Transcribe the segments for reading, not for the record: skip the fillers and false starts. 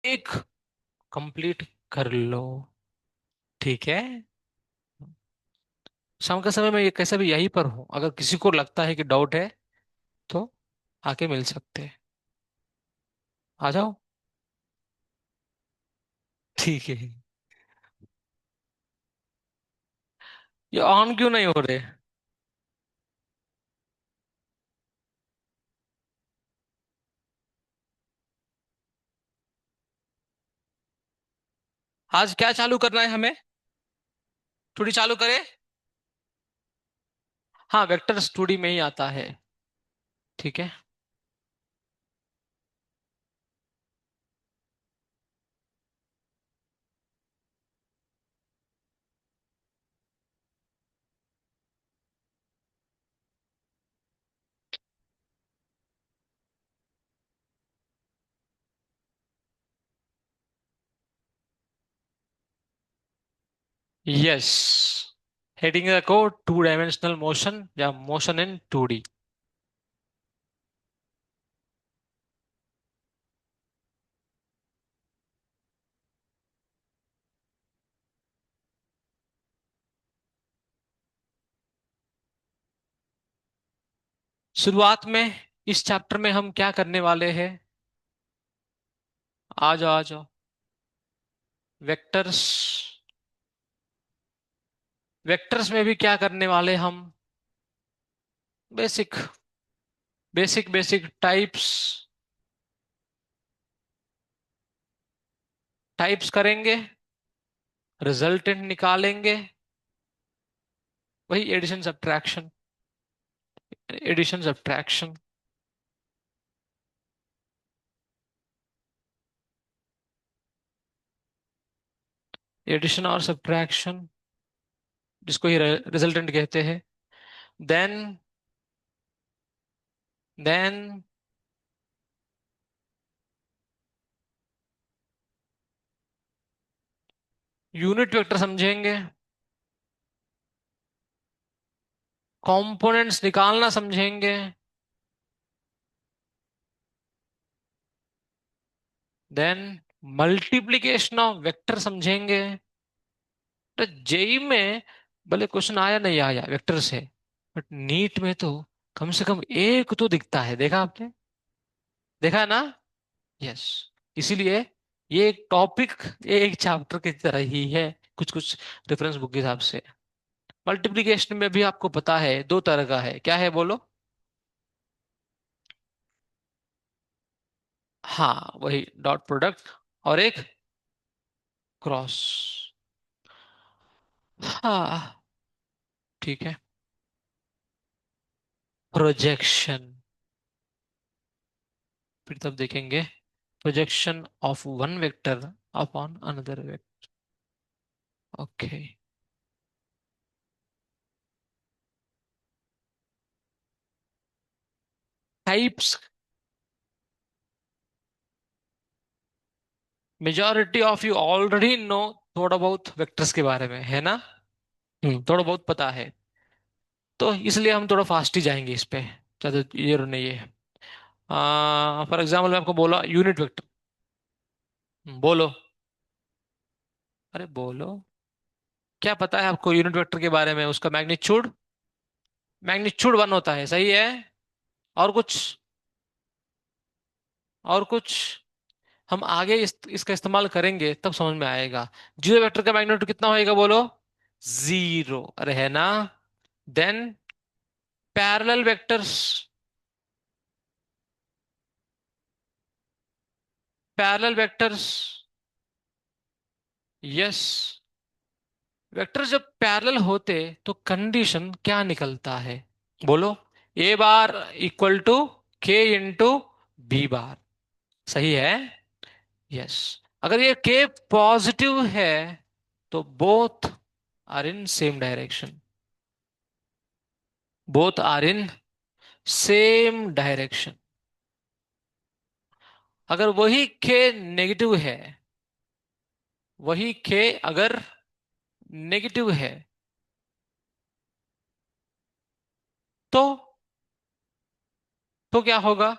एक कंप्लीट कर लो। ठीक है। शाम के समय में ये कैसे भी यहीं पर हूँ, अगर किसी को लगता है कि डाउट है तो आके मिल सकते हैं। आ जाओ। ठीक है। ये ऑन क्यों नहीं हो रहे? आज क्या चालू करना है हमें? टूडी चालू करें? हाँ, वेक्टर टूडी में ही आता है। ठीक है। यस। हेडिंग रखो टू डायमेंशनल मोशन या मोशन इन टू डी। शुरुआत में इस चैप्टर में हम क्या करने वाले हैं? आ जाओ आ जाओ। वेक्टर्स। वेक्टर्स में भी क्या करने वाले हम? Basic basic basic types. Types करेंगे, रिजल्टेंट निकालेंगे। वही addition subtraction. Addition subtraction. Addition और सब्ट्रैक्शन, जिसको ही रिजल्टेंट कहते हैं। देन देन यूनिट वेक्टर समझेंगे। कंपोनेंट्स निकालना समझेंगे। देन मल्टीप्लिकेशन ऑफ वेक्टर समझेंगे। तो जेई में भले क्वेश्चन आया नहीं आया वेक्टर से, बट नीट में तो कम से कम एक तो दिखता है। देखा आपने? देखा ना? यस। इसीलिए ये एक टॉपिक, ये एक चैप्टर की तरह ही है, कुछ कुछ रेफरेंस बुक के हिसाब से। मल्टीप्लिकेशन में भी आपको पता है दो तरह का है, क्या है बोलो? हाँ, वही डॉट प्रोडक्ट और एक क्रॉस। हाँ। ठीक है। प्रोजेक्शन। फिर तब देखेंगे projection of one vector upon another vector. Okay. Types. Majority of you already know थोड़ा बहुत वेक्टर्स के बारे में, है ना? थोड़ा बहुत पता है, तो इसलिए हम थोड़ा फास्ट ही जाएंगे इस पे। ज्यादा ये नहीं है। फॉर एग्जाम्पल मैं आपको बोला यूनिट वेक्टर। बोलो। अरे बोलो। क्या पता है आपको यूनिट वेक्टर के बारे में? उसका मैग्नीट्यूड, मैग्नीट्यूड वन होता है, सही है। और कुछ? और कुछ? हम आगे इसका इस्तेमाल करेंगे तब समझ में आएगा। जीरो वेक्टर का मैग्नीट्यूड कितना होएगा बोलो? जीरो। अरे है ना? Then parallel vectors. Parallel vectors. Yes. Vector जब पैरेलल होते तो कंडीशन क्या निकलता है बोलो? A bar equal to K into B bar. सही है। यस। अगर ये के पॉजिटिव है तो both are in same direction. Both are in same direction. अगर वही के नेगेटिव है, वही के अगर नेगेटिव है तो क्या होगा?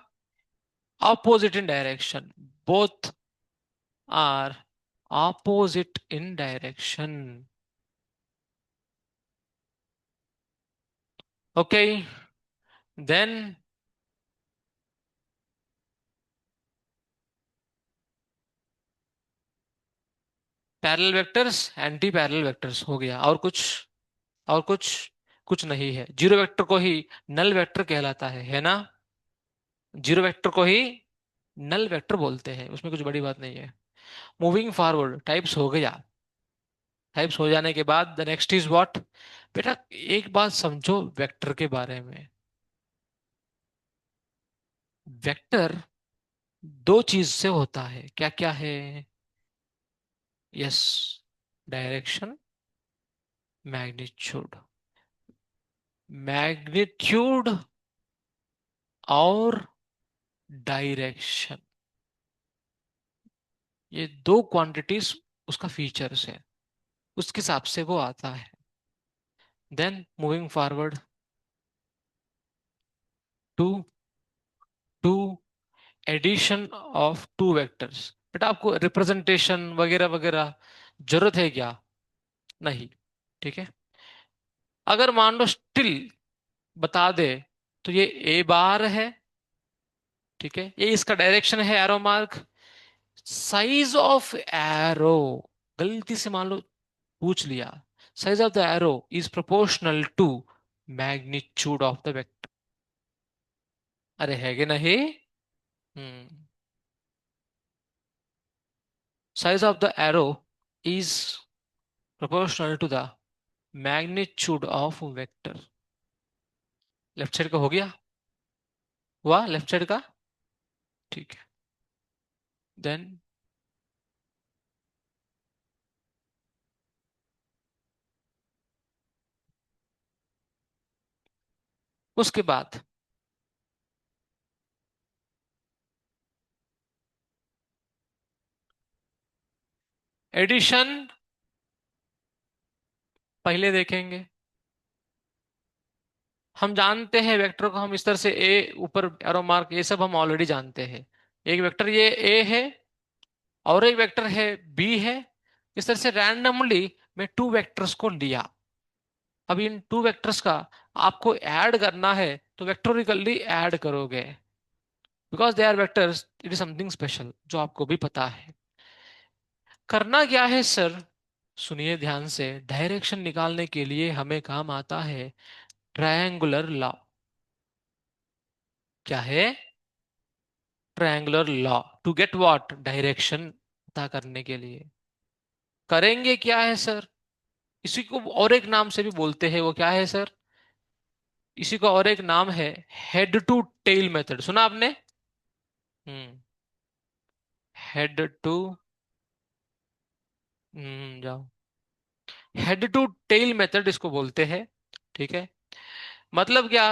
Opposite in direction. Both are opposite in direction. Okay. Then parallel vectors, anti parallel vectors हो गया. और कुछ? और कुछ? कुछ नहीं है. जीरो वेक्टर को ही नल वेक्टर कहलाता है ना? जीरो वेक्टर को ही नल वेक्टर बोलते हैं, उसमें कुछ बड़ी बात नहीं है. मूविंग फॉरवर्ड, टाइप्स हो गया. टाइप्स हो जाने के बाद द नेक्स्ट इज व्हाट? बेटा, एक बात समझो वेक्टर के बारे में. वेक्टर दो चीज से होता है. क्या क्या है? यस. Direction, magnitude. मैग्नीट्यूड और डायरेक्शन, ये दो क्वांटिटीज उसका फीचर्स है, उसके हिसाब से वो आता है. Then moving forward to to addition of two vectors. बेटा, आपको रिप्रेजेंटेशन वगैरह वगैरह जरूरत है क्या? नहीं. ठीक है. अगर मान लो स्टिल बता दे तो ये ए बार है. ठीक है, ये इसका डायरेक्शन है, arrow mark. Size of arrow, गलती से मान लो पूछ लिया, size of the arrow is proportional to magnitude of the vector. अरे है कि नहीं? Hmm. Size of the arrow is proportional to the magnitude of vector. Left side का हो गया. हुआ लेफ्ट साइड का. ठीक है. देन उसके बाद एडिशन पहले देखेंगे. हम जानते हैं वेक्टर को हम इस तरह से ए ऊपर एरो मार्क, ये सब हम ऑलरेडी जानते हैं. एक वेक्टर ये ए है और एक वेक्टर है बी है. इस तरह से रैंडमली मैं टू वेक्टर्स को लिया. अब इन टू वेक्टर्स का आपको ऐड करना है तो वेक्टोरिकली ऐड करोगे, because they are vectors. It is something special जो आपको भी पता है. करना क्या है सर? सुनिए ध्यान से. डायरेक्शन निकालने के लिए हमें काम आता है ट्रायंगुलर लॉ. क्या है? Triangular law. To get what? Direction पता करने के लिए. करेंगे क्या है सर? इसी को और एक नाम से भी बोलते हैं. वो क्या है सर? इसी का और एक नाम है हेड टू टेल मेथड. सुना आपने? हम्म. Head to. जाओ. हेड टू टेल मेथड इसको बोलते हैं. ठीक है. मतलब क्या?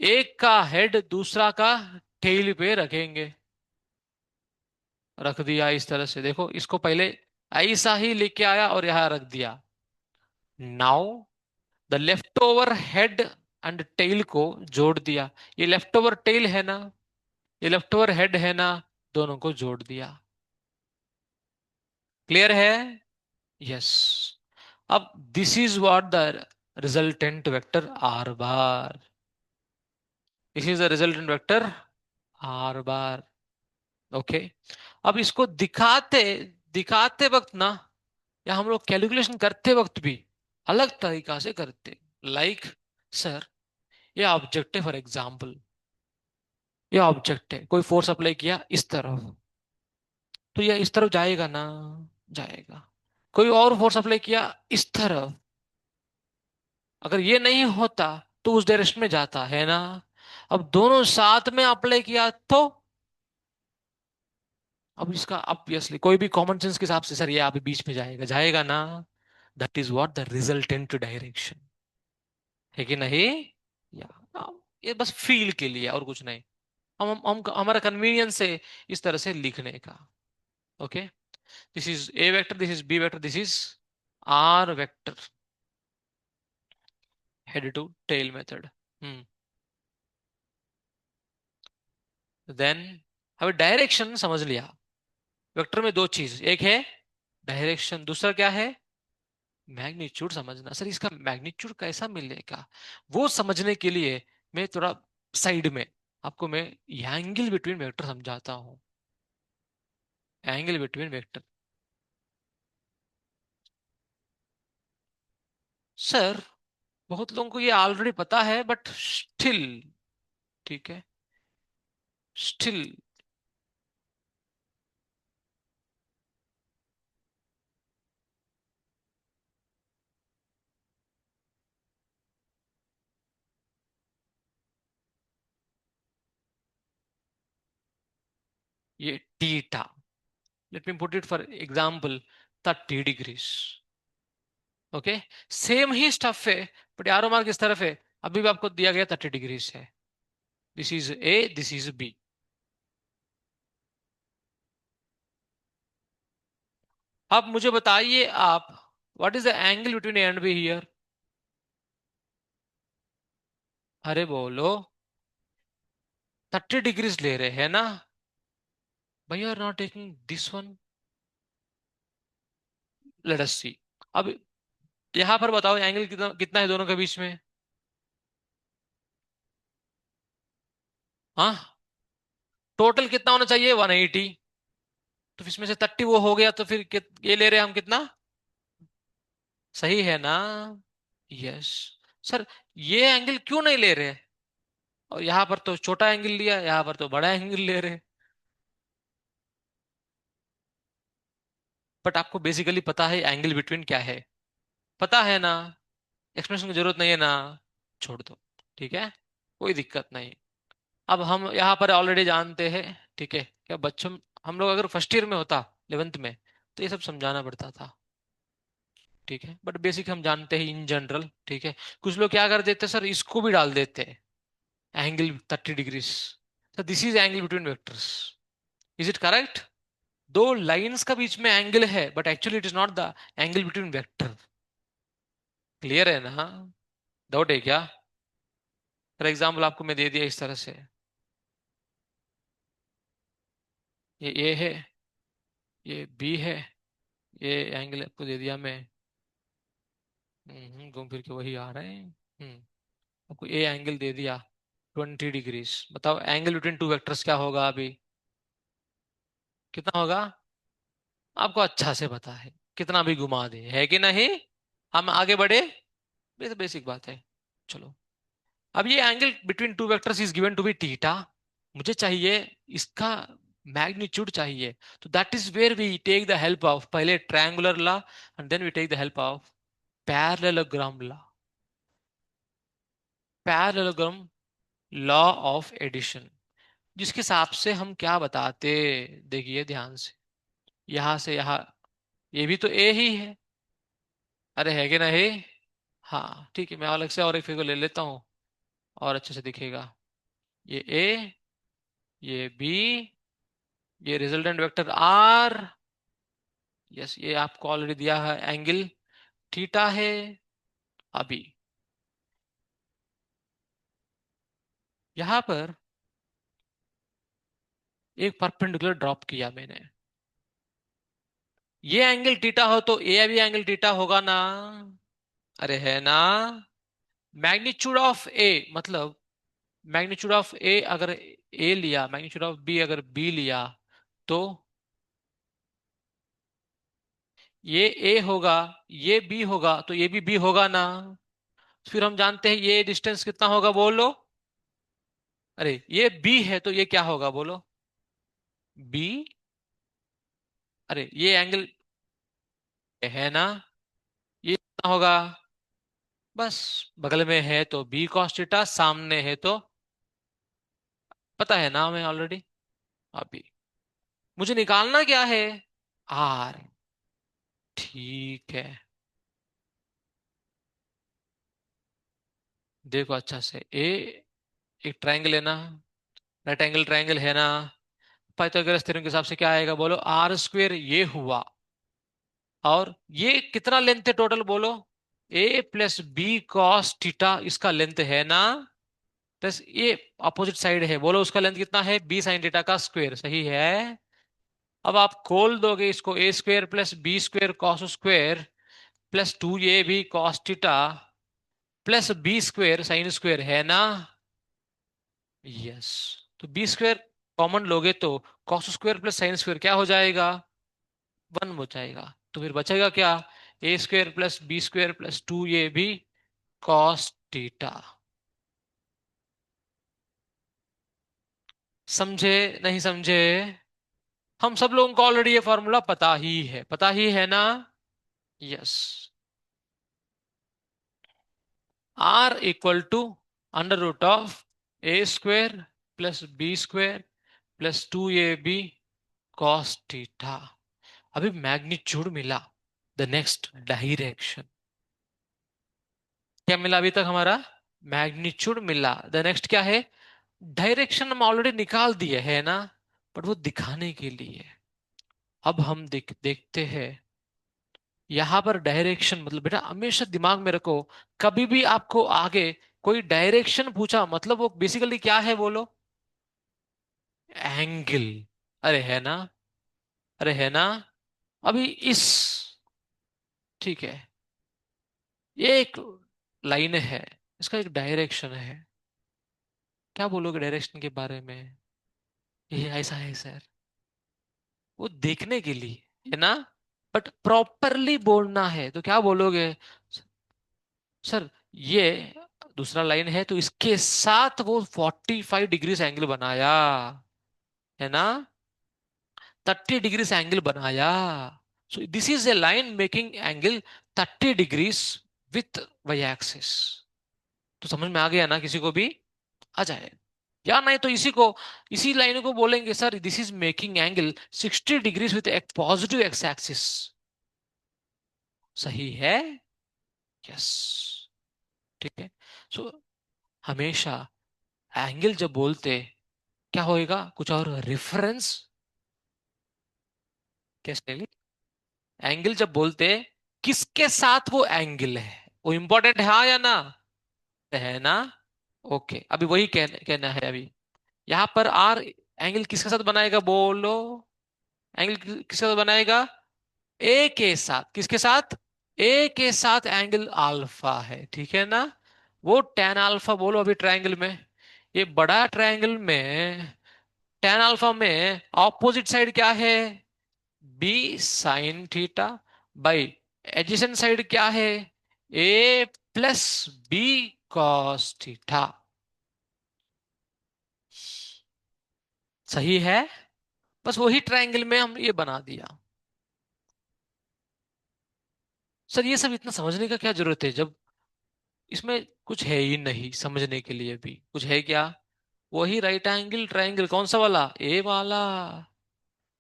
एक का हेड दूसरा का टेल पे रखेंगे. रख दिया इस तरह से. देखो, इसको पहले ऐसा ही लेके आया और यहां रख दिया. Now the left over head and tail को जोड़ दिया. ये लेफ्ट ओवर टेल है ना, ये लेफ्ट ओवर हेड है ना, दोनों को जोड़ दिया. क्लियर है? यस. अब this is what the resultant vector are bar. This is the resultant vector are bar. Okay. अब इसको दिखाते दिखाते वक्त ना, या हम लोग कैलकुलेशन करते वक्त भी अलग तरीका से करते. लाइक सर, ये ऑब्जेक्ट है फॉर एग्जाम्पल. ये ऑब्जेक्ट है, कोई फोर्स अप्लाई किया इस तरफ, तो ये इस तरफ जाएगा ना? जाएगा. कोई और फोर्स अप्लाई किया इस तरफ, अगर ये नहीं होता तो उस डायरेक्शन में जाता है ना? अब दोनों साथ में अप्लाई किया तो अब इसका ऑब्वियसली कोई भी कॉमन सेंस के हिसाब से सर ये अभी बीच में जाएगा, जाएगा ना? That is what the resultant direction. है कि नहीं? या ये बस फील के लिए और कुछ नहीं. हम हमारा कन्वीनियंस है इस तरह से लिखने का. Okay. This is A vector, this is B vector, this is R vector. Head to tail method. Hmm. Then हमें डायरेक्शन समझ लिया. वेक्टर में दो चीज, एक है डायरेक्शन, दूसरा क्या है, मैग्नीट्यूड समझना। सर इसका मैग्नीट्यूड कैसा मिलेगा, वो समझने के लिए मैं थोड़ा साइड में आपको मैं एंगल बिटवीन वेक्टर समझाता हूँ। Angle between vector. सर बहुत लोगों को ये ऑलरेडी पता है, बट स्टिल, ठीक है, स्टिल। ये theta, let me put it for example, 30 degrees. Okay, same he stuff है, बट एरो मार्क किस तरफ है, अभी भी आपको दिया गया 30 डिग्रीज है। This is A, this is B. अब मुझे बताइए आप, what is the angle between A and B here. अरे बोलो, 30 डिग्रीज ले रहे हैं ना, भाई are not taking this one. Let us see. अब यहां पर बताओ एंगल कितना कितना है दोनों के बीच में। हाँ, टोटल कितना होना चाहिए, 180। तो इसमें से 30 वो हो गया, तो फिर ये ले रहे हैं हम कितना, सही है ना। यस। सर ये एंगल क्यों नहीं ले रहे, और यहां पर तो छोटा एंगल लिया, यहां पर तो बड़ा एंगल ले रहे। बट आपको बेसिकली पता है एंगल बिटवीन क्या है, पता है ना, एक्सप्लेनेशन की जरूरत नहीं है ना, छोड़ दो, ठीक है, कोई दिक्कत नहीं। अब हम यहाँ पर ऑलरेडी जानते हैं, ठीक है, क्या बच्चों, हम लोग अगर फर्स्ट ईयर में होता, 11th में, तो ये सब समझाना पड़ता था, ठीक है, बट बेसिक हम जानते हैं इन जनरल, ठीक है। कुछ लोग क्या कर देते सर, इसको भी डाल देते हैं, angle 30 degrees. Sir this is angle between vectors, is it correct. दो लाइंस का बीच में एंगल है, but actually it is not the angle between vector. Clear है ना, डाउट है क्या। फॉर एग्जाम्पल आपको मैं दे दिया इस तरह से, ये ए है, ये बी है, ये एंगल आपको दे दिया मैं, घूम फिर के वही आ रहे हैं। आपको ए एंगल दे दिया 20 डिग्रीज। बताओ एंगल बिटवीन टू वेक्टर्स क्या होगा अभी, कितना होगा, आपको अच्छा से पता है, कितना भी घुमा दे, है कि नहीं। हम आगे बढ़े, बेसिक बात है। चलो, अब ये angle between two vectors is given to be theta. मुझे चाहिए इसका मैग्नीट्यूड चाहिए, तो that is where we take the help of पहले triangular law, and then we take the help of parallelogram law. Parallelogram, law of addition, जिसके हिसाब से हम क्या बताते, देखिए ध्यान से, यहां से यहां, ये भी तो ए ही है, अरे है कि नहीं। हाँ ठीक है, मैं अलग से और एक फिगर को ले लेता हूँ, और अच्छे से दिखेगा। ये ए, ये बी, ये रिजल्टेंट वेक्टर आर। यस, ये आपको ऑलरेडी दिया है, एंगल थीटा है। अभी यहां पर एक परपेंडिकुलर ड्रॉप किया मैंने, ये एंगल थीटा हो तो ए भी एंगल थीटा होगा ना, अरे है ना। मैग्नीट्यूड ऑफ ए मतलब, मैग्नीट्यूड ऑफ ए अगर ए लिया, मैग्नीट्यूड ऑफ बी अगर बी लिया, तो ये ए होगा, ये बी होगा, तो ये भी बी होगा ना। फिर हम जानते हैं ये डिस्टेंस कितना होगा, बोलो। अरे ये बी है तो ये क्या होगा, बोलो, बी। अरे ये एंगल है ना, ये कितना होगा, बस बगल में है तो बी cos थीटा, सामने है तो, पता है ना हमें ऑलरेडी। अभी मुझे निकालना क्या है, आर, ठीक है। देखो अच्छा से, ए एक ट्रायंगल है ना, राइट एंगल ट्रायंगल है ना, पाइथागोरस थ्योरम के हिसाब से क्या आएगा, बोलो, आर स्क्वेयर ये हुआ, और ये कितना लेंथ है टोटल, बोलो, ए प्लस बी कॉस थीटा, इसका लेंथ है ना, प्लस ये अपोजिट साइड है, बोलो उसका लेंथ कितना है, बी साइन थीटा का स्क्वायर, सही है। अब आप खोल दोगे इसको, A square plus B square cos square plus 2ab cos theta plus B square sine square, है ना? यस। तो बी स्क्वेयर कॉमन लोगे तो cos square plus sine square क्या हो जाएगा? 1 हो जाएगा। तो फिर बचेगा क्या? A square plus B square plus 2ab cos theta. समझे? नहीं समझे? हम सब लोगों को ऑलरेडी ये फॉर्मूला पता ही है, पता ही है ना? Yes. R equal to under root of A square plus B square plus 2ab cos theta. अभी मैग्नीट्यूड मिला, द नेक्स्ट डायरेक्शन क्या मिला अभी तक हमारा? मैग्नीट्यूड मिला। द नेक्स्ट क्या है? डायरेक्शन हम ऑलरेडी निकाल दिए है ना, बट वो दिखाने के लिए अब हम देखते हैं। यहां पर डायरेक्शन मतलब बेटा हमेशा दिमाग में रखो, कभी भी आपको आगे कोई डायरेक्शन पूछा मतलब वो बेसिकली क्या है बोलो? एंगल। अरे है ना? अरे है ना? अभी इस, ठीक है, ये एक लाइन है, इसका एक डायरेक्शन है, क्या बोलोगे डायरेक्शन के बारे में? ये ऐसा है सर, वो देखने के लिए, है ना? बट प्रॉपरली बोलना है तो क्या बोलोगे? सर ये दूसरा लाइन है तो इसके साथ वो 45 डिग्री एंगल बनाया, है ना? 30 डिग्री एंगल बनाया। So this is a line making angle 30 degrees with Y axis. तो समझ में आ गया ना किसी को भी? आ जाए, या नहीं तो इसी को, इसी लाइन को बोलेंगे sir this is making angle 60 degrees with एक पॉजिटिव एक्स एक्सिस। सही है। यस। ठीक है। सो हमेशा एंगल जब बोलते क्या होएगा, कुछ और रेफरेंस, कैसे? एंगल जब बोलते किसके साथ वो एंगल है, वो इंपॉर्टेंट है, हाँ या ना? है ना? ओके, अभी वही कहना है अभी। यहां पर आर एंगल किसके साथ बनाएगा बोलो? एंगल किसके साथ बनाएगा? ए के साथ। किसके साथ? ए के साथ एंगल अल्फा है, ठीक है ना? वो टेन अल्फा बोलो अभी ट्रायंगल में, ये बड़ा ट्रायंगल में टेन अल्फा में ऑपोजिट साइड क्या है? B sine theta by adjacent side क्या है? A plus B cos theta. सही है। बस वही ट्रायंगल में हम ये बना दिया। सर ये सब इतना समझने का क्या जरूरत है जब इसमें कुछ है ही नहीं समझने के लिए भी? कुछ है क्या? वही राइट एंगल ट्रायंगल, कौन सा वाला? ए वाला।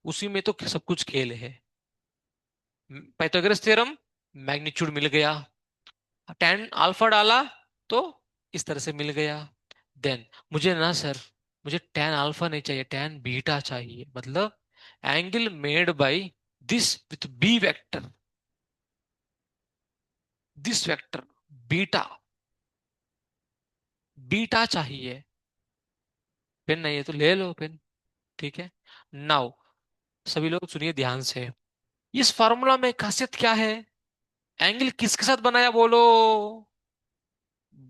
उसी में तो सब कुछ खेल है। पाइथागोरस थ्योरम, मैग्नीट्यूड मिल गया, टेन अल्फा डाला तो इस तरह से मिल गया। देन मुझे ना सर, मुझे टेन अल्फा नहीं चाहिए, टेन बीटा चाहिए, मतलब angle made by this with B vector, this vector beta, beta चाहिए। पेन नहीं है तो ले लो पेन, ठीक है? नाउ सभी लोग सुनिए ध्यान से, इस फार्मूला में खासियत क्या है? एंगल किसके साथ बनाया बोलो?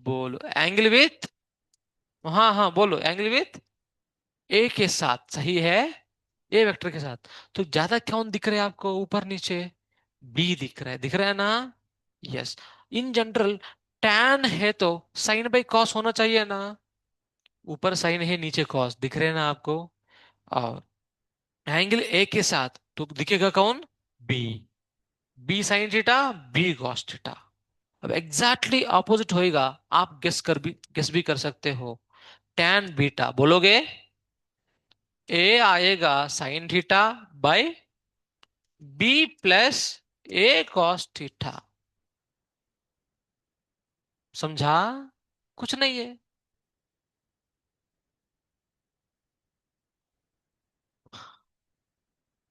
बोलो एंगल विथ, हाँ हाँ बोलो एंगल विथ ए के साथ, सही है, ए वेक्टर के साथ। तो ज्यादा कौन दिख रहा है आपको ऊपर नीचे? बी दिख रहा है, दिख रहा है ना? यस। इन जनरल टैन है तो साइन बाई कॉस होना चाहिए ना? ऊपर साइन है नीचे कॉस, दिख रहे हैं ना आपको? और एंगल ए के साथ तो दिखेगा कौन? B. B sine theta, B cos theta. अब एग्जैक्टली ऑपोजिट होएगा, आप गेस भी कर सकते हो। टैन बीटा बोलोगे, ए आएगा sine theta by B plus A cos theta. समझा? कुछ नहीं है।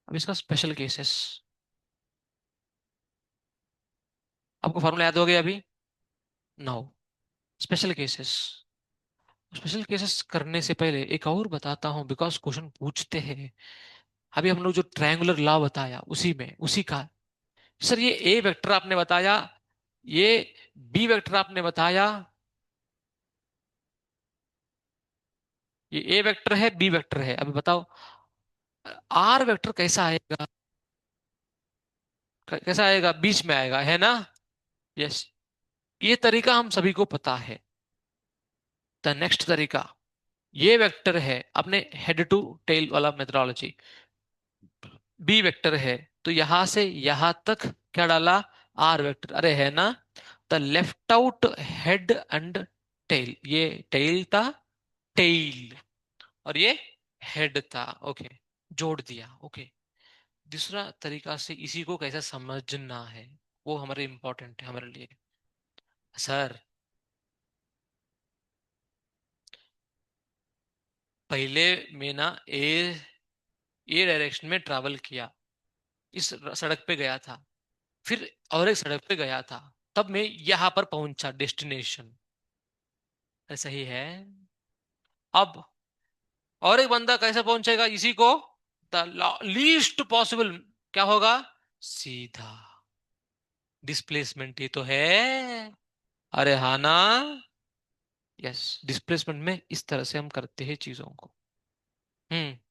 अब इसका स्पेशल केसेस, आपको फॉर्मूला याद हो गया अभी? Now special cases. Special cases करने से पहले एक और बताता हूं, बिकॉज क्वेश्चन पूछते हैं अभी हम लोग जो ट्रायंगुलर लॉ बताया उसी में उसी का। सर ये ए वेक्टर आपने बताया, ये बी वेक्टर आपने बताया, ये ए वेक्टर है बी वेक्टर है, अभी बताओ आर वेक्टर कैसा आएगा? कैसा आएगा? बीच में आएगा है ना? यस। ये तरीका हम सभी को पता है। द नेक्स्ट तरीका, ये वेक्टर है अपने हेड टू टेल वाला मेथडोलॉजी, बी वेक्टर है, तो यहां से यहां तक क्या डाला? आर वेक्टर, अरे है ना? The left out head and tail, ये टेल था, टेल, और ये हेड था, ओके, जोड़ दिया, ओके। दूसरा तरीका से इसी को कैसे समझना है, वो हमारे इंपॉर्टेंट है हमारे लिए। सर पहले में ना ए डायरेक्शन में ट्रैवल किया, इस सड़क पे गया था, फिर और एक सड़क पे गया था, तब मैं यहां पर पहुंचा डेस्टिनेशन। ऐसा ही है। अब और एक बंदा कैसे पहुंचेगा इसी को? द लीस्ट पॉसिबल, क्या होगा? सीधा। डिस्प्लेसमेंट ही तो है। अरे हाँ ना? यस, डिस्प्लेसमेंट में इस तरह से हम करते हैं चीजों को।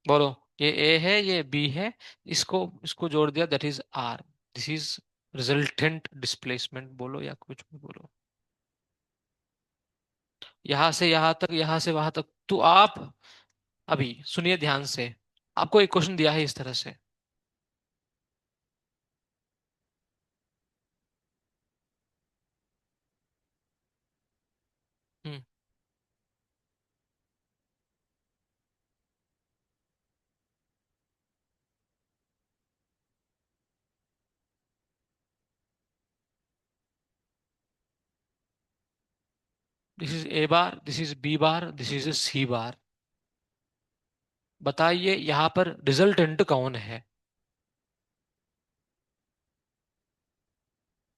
बोलो। ये ए है ये बी है, इसको इसको जोड़ दिया, that is R. This is resultant displacement बोलो या कुछ भी बोलो। यहां से यहां तक, यहां से वहां तक, तो आप अभी सुनिए ध्यान से। आपको एक क्वेश्चन दिया है इस तरह से। Hmm this is A bar, this is B bar, this is C bar. बताइए यहाँ पर रिजल्टेंट कौन है?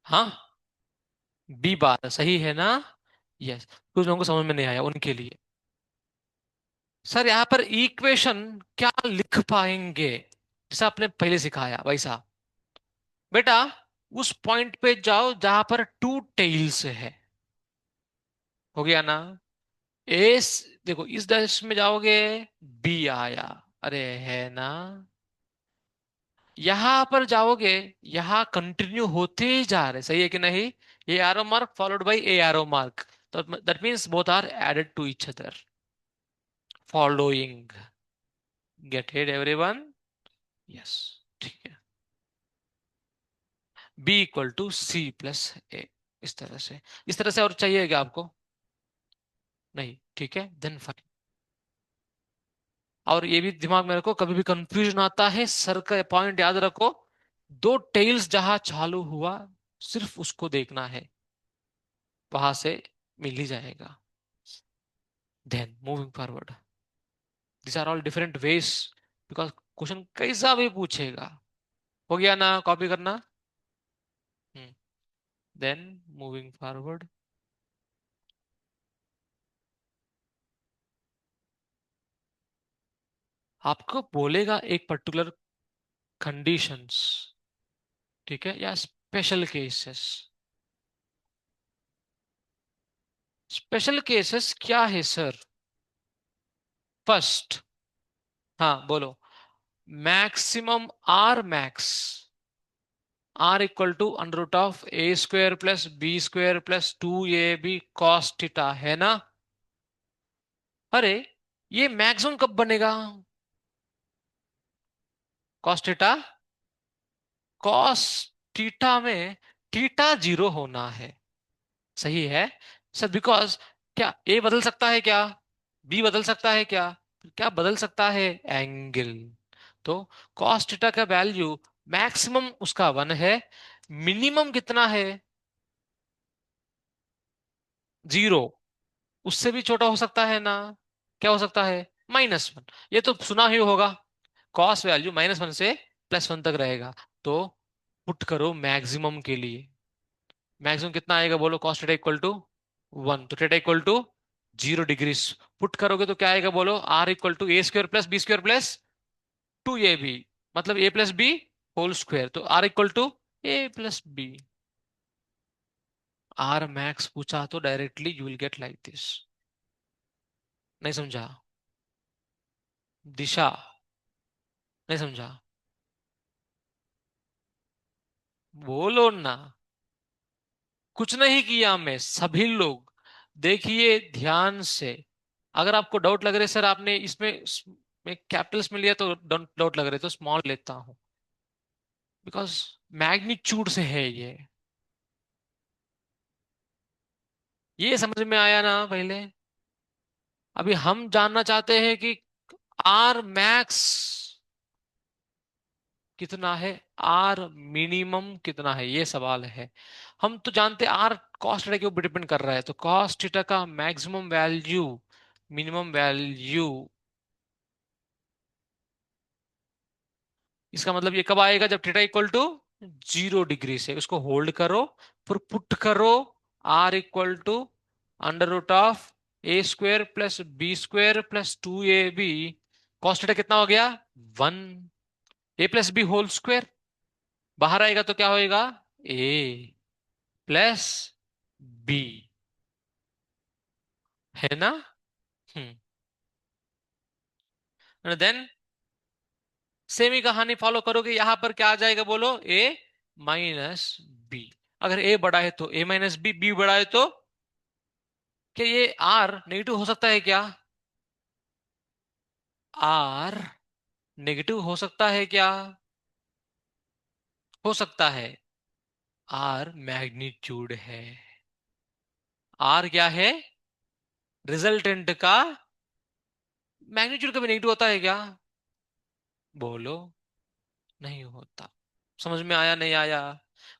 हाँ, बी बार सही है ना? यस। कुछ लोगों को समझ में नहीं आया उनके लिए। सर यहाँ पर इक्वेशन क्या लिख पाएंगे, जैसा आपने पहले सिखाया वैसा। बेटा उस पॉइंट पे जाओ जहां पर टू टेल्स है, हो गया ना? एस, देखो इस डायरेक्शन में जाओगे, बी आया, अरे है ना? यहां पर जाओगे, यहां कंटिन्यू होते ही जा रहे, सही है कि नहीं? ये arrow mark followed by a arrow mark, तो that means both are added to each other, following. Get it everyone? Yes. ठीक है। B equal to C plus A, इस तरह से, इस तरह से और चाहिए क्या आपको? नहीं, ठीक है, देन फाइन। और ये भी दिमाग में रखो, कभी भी कंफ्यूजन आता है सर का पॉइंट याद रखो, दो टेल्स जहां चालू हुआ सिर्फ उसको देखना है, वहां से मिल ही जाएगा। Then moving forward, this are all different ways, because question कैसा भी पूछेगा। हो गया ना? कॉपी करना। देन मूविंग फॉरवर्ड, आपको बोलेगा एक पर्टिकुलर कंडीशंस, ठीक है, या स्पेशल केसेस। स्पेशल केसेस क्या है सर? फर्स्ट, हाँ बोलो। Maximum R max, R equal to under root of A square plus B square plus 2ab cos theta, है ना? अरे ये मैक्सिमम कब बनेगा? कॉस थीटा, कॉस थीटा में थीटा जीरो होना है, सही है सर? बिकॉज क्या ए बदल सकता है क्या? बी बदल सकता है क्या? क्या बदल सकता है? एंगल। तो कॉस थीटा का वैल्यू मैक्सिमम उसका 1 है, मिनिमम कितना है? 0। उससे भी छोटा हो सकता है ना? क्या हो सकता है? -1। ये तो सुना ही होगा, कॉस वैल्यू -1 से +1 तक रहेगा। तो पुट करो मैक्सिमम के लिए, मैक्सिमम कितना आएगा बोलो? कॉस थीटा इक्वल टू 1, तो theta equal to 0 degrees. Put करोगे तो क्या आएगा बोलो? R equal to A square plus B square plus 2ab। मतलब A plus B whole square, तो R equal to A plus B. R max पूछा तो directly you will get like this. नहीं समझा? दिशा? नहीं समझा? बोलो ना। कुछ नहीं किया मैं, सभी लोग देखिए ध्यान से। अगर आपको डाउट लग रहा है सर आपने में कैपिटल्स में लिया तो डाउट लग रहा है, तो स्मॉल लेता हूं, बिकॉज मैग्नीट्यूड से है ये। ये समझ में आया ना पहले? अभी हम जानना चाहते हैं कि आर मैक्स कितना है, आर मिनिमम कितना है, ये सवाल है। हम तो जानते हैं आर कॉस्ट थीटा के ऊपर डिपेंड कर रहा है, तो कॉस्ट थीटा का मैक्सिमम वैल्यू, मिनिमम वैल्यू, इसका मतलब ये कब आएगा, जब थीटा इक्वल टू 0 डिग्री से। उसको होल्ड करो, फिर पुट करो R equal to under root of A square plus B square plus 2ab। Cos theta कितना हो गया? 1। A plus B whole square, बाहर आएगा तो क्या होएगा? ए प्लस बी, है ना? हम्म। देन सेम ही कहानी फॉलो करोगे, यहां पर क्या आ जाएगा बोलो? ए माइनस बी। अगर ए बड़ा है तो ए माइनस बी, बी बड़ा है तो क्या ये आर नेगेटिव हो सकता है क्या? आर नेगेटिव हो सकता है क्या? हो सकता है। आर मैग्नीट्यूड है। आर क्या है? रिजल्टेंट का मैग्नीट्यूड कभी नेगेटिव होता है क्या? बोलो। नहीं होता। समझ में आया नहीं आया?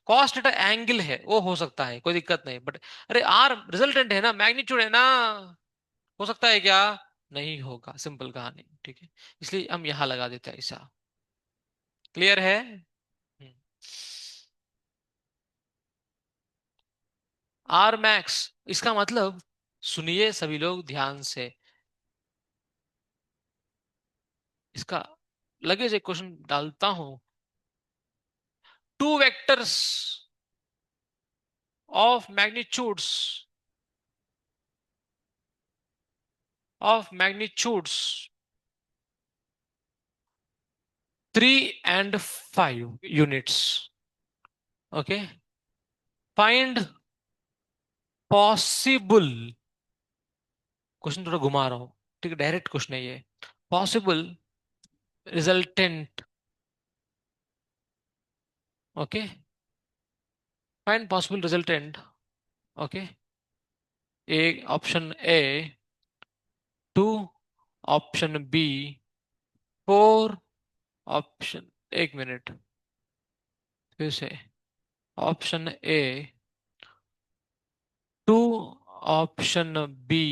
कॉस्ट एट एंगल है, वो हो सकता है, कोई दिक्कत नहीं, बट अरे आर रिजल्टेंट है ना, मैग्नीट्यूड है ना। हो सकता है क्या? नहीं होगा, सिंपल कहानी, ठीक है। इसलिए हम यहां लगा देते हैं ऐसा। क्लियर है? हम्म। आर मैक्स, इसका मतलब, सुनिए सभी लोग ध्यान से, इसका लगे से क्वेश्चन डालता हूं। Two vectors of magnitudes 3 and 5 units, okay, find possible, question थोड़ा घुमा रहा हूं, ठीक है, डायरेक्ट क्वेश्चन है ये। Possible resultant, okay, find possible resultant, okay. A option A, 2 option B, 4 option, 1 minute, फिर से, option A, 2 option B,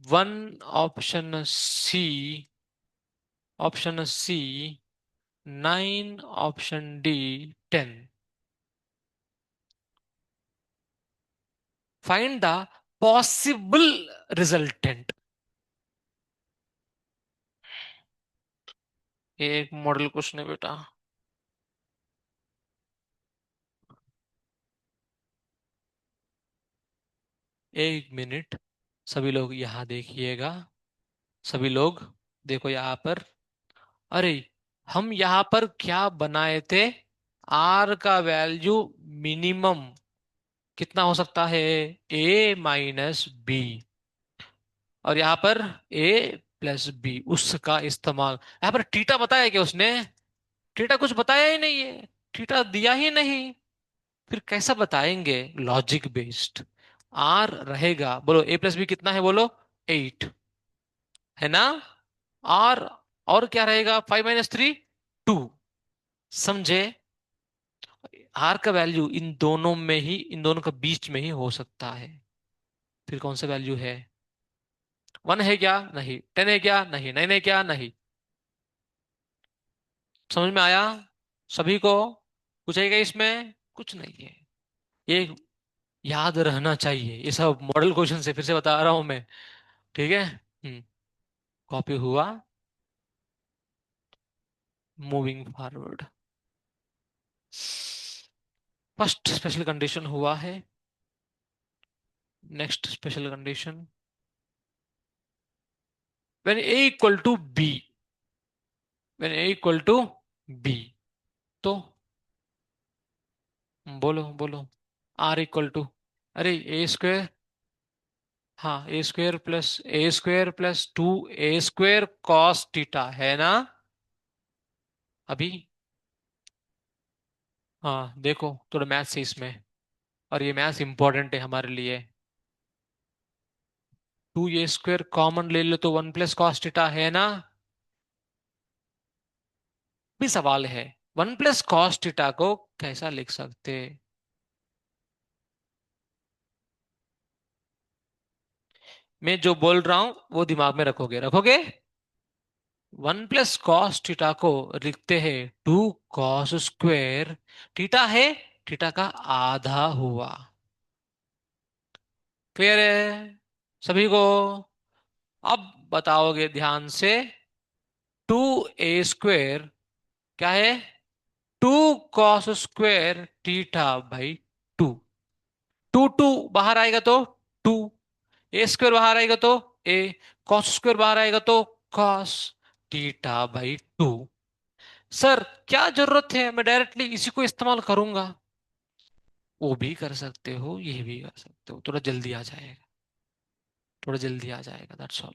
1 option C, option C, 9 option D, 10। Find the possible resultant. ये एक मॉडल क्वेश्चन है बेटा। 1 minute, सभी लोग यहाँ देखिएगा। सभी लोग देखो यहाँ पर। अरे, हम यहाँ पर क्या बनाए थे? आर का वैल्यू मिनिमम कितना हो सकता है? A minus B. और यहाँ पर ए प्लस बी, उसका इस्तेमाल। यहाँ पर थीटा बताया क्या उसने? थीटा कुछ बताया ही नहीं है, थीटा दिया ही नहीं। फिर कैसा बताएंगे? Logic based. आर रहेगा, बोलो ए प्लस बी कितना है बोलो? 8, है ना? आर, और क्या रहेगा? 5 - 3 2, समझे? आर का वैल्यू इन दोनों में ही, इन दोनों के बीच में ही हो सकता है। फिर कौन सा वैल्यू है? 1 है क्या? नहीं। 10 है क्या? नहीं। 9 है क्या? नहीं। समझ में आया सभी को? पूछेगा इसमें कुछ नहीं है। ये याद रहना चाहिए, ये सब मॉडल क्वेश्चन से, फिर से बता रहा हूं मैं, ठीक है। कॉपी हुआ? Moving forward. First special condition हुआ है। Next special condition, when A equal to B, when A equal to B, तो बोलो बोलो। आर इक्वल टू, अरे ए स्क्वेयर, हाँ ए square plus two A square cos theta है ना अभी। हाँ देखो थोड़ा मैथ्स है इसमें, और ये मैथ्स इंपॉर्टेंट है हमारे लिए। टू ए स्क्वेयर कॉमन ले लो तो वन प्लस कॉस थीटा है ना। भी सवाल है, वन प्लस कॉस थीटा को कैसा लिख सकते। मैं जो बोल रहा हूं वो दिमाग में रखोगे, रखोगे। वन प्लस कॉस थीटा को लिखते हैं टू कॉस स्क्वेयर थीटा है, थीटा का आधा हुआ। क्लियर है सभी को। अब बताओगे ध्यान से, टू ए स्क्वेयर क्या है, two cos square theta by two. Two two बाहर आएगा तो टू, ए स्क्वेयर बाहर आएगा तो ए, कॉस स्क्वेयर बाहर आएगा तो cos theta by to. Sir क्या जरूरत है, मैं डायरेक्टली इसी को इस्तेमाल करूंगा। वो भी कर सकते हो, ये भी कर सकते हो, थोड़ा जल्दी आ जाएगा, थोड़ा जल्दी आ जाएगा, दैट्स ऑल।